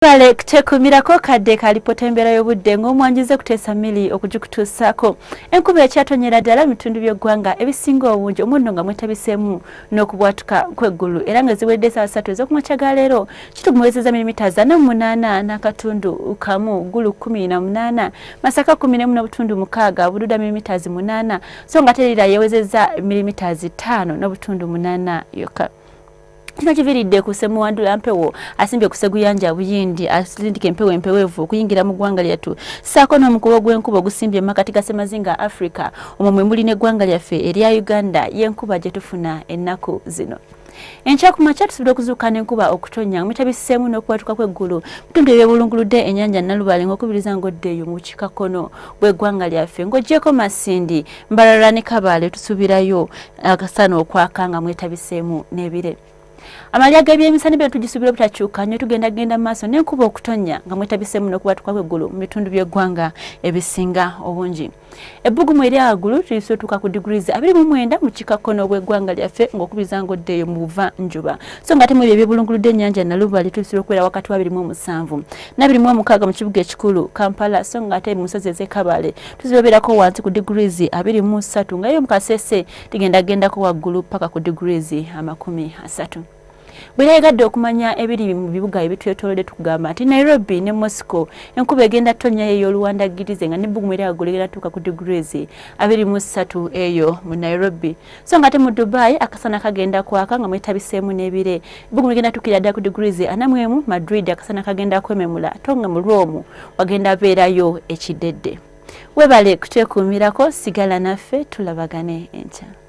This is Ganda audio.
Bale kutekumirako kadde kalipota embeera y'obudde ng'omwanjuze kuteesa mili okugikutuusaako. Enkuba ekyatonyera ddala bitundu by'eggwanga ebisinga obungi omuddo nga mwetabiseemu n'okubwatuka kw'eggulu era nga ziwedde essaawa 3 ez'okumakya ga leero kitugumuwezezza milimita 48 n'akatundu kamu ggulu 18 Masaka 14.6 Bududa milimita 8 so nga Terira yewezezza milimita 5.8 yokka. Kino kiviridde ku Ssemuwandula Mpewo asimbye ku Sseguyanja Buyindi asindika empeweevu okuyingira mu ggwanga lyattu ssaako n'omukubo gw'enkuba ogusimbye mu makati ga Ssemazinga Africa omwo mwe muli n'eggwanga lyaffe erya Uganda y'enkuba gye tufuna ennaku zino. Enkya ku makya tusobola okuzuuka n'enkuba okutonya mwetabiseemu n'okubwatuka kw'eggulu bitundu eby'obulunguludde ennyanja Nnalubaale ng'okubiriza ng'oddeeyo mu bukiikakkono bw'eggwanga lyaffe ng'oggyeko Masindi Mbarara ne Kabale tusuubirayo akasana okwaka nga mwetabiseemu n'ebire. Amalya g'ebyemisana bino tugisuubira obutakyuka nnyo tugenda maaso n'enkuba okutonya nga mwetabiseemu n'okubwatuka kw'eggulu mu bitundu by'eggwanga ebisinga obungi. Ebbugumu erya waggulu tulisuutuka ku degrees 29 mu bukiikakkono bw'eggwanga lyaffe ng'okubiriza ng'oddeeyo mu buvanjuba so nga ate mu ebyo eby'obulunguludde ennyanja Nnalubaale tulisuubira okubeera wakati wa 27 na 26 mu kibuga ekikulu Kampala so nga ate mu nsozi ez'e Kabale tusuubira obeerako wansi ku degrees 23 nga yo mu Kasese tugendagendako waggulu paka ku degrees 30. Bwerayigadde okumanya ebiri mu bibuga ebitwetoolodde tukugamba nti Nairobi ne Moscow enkuba egenda tonnya eyo oluwandagirize nga n'ebbugumu erya waggulu egenda tuuka ku degrees 23 eyo mu Nairobi so nga ate mu Dubai akasana kagenda kwaka nga mwetabiseemu n'ebire ebbugumu ligenda tuukira ddala ku degrees 41 Madrid akasana kagenda kwememula ate nga mu Rome wagenda abeerayo ekiddedde. Webale kuteekuumirako sigala naffe tulabagane enkya.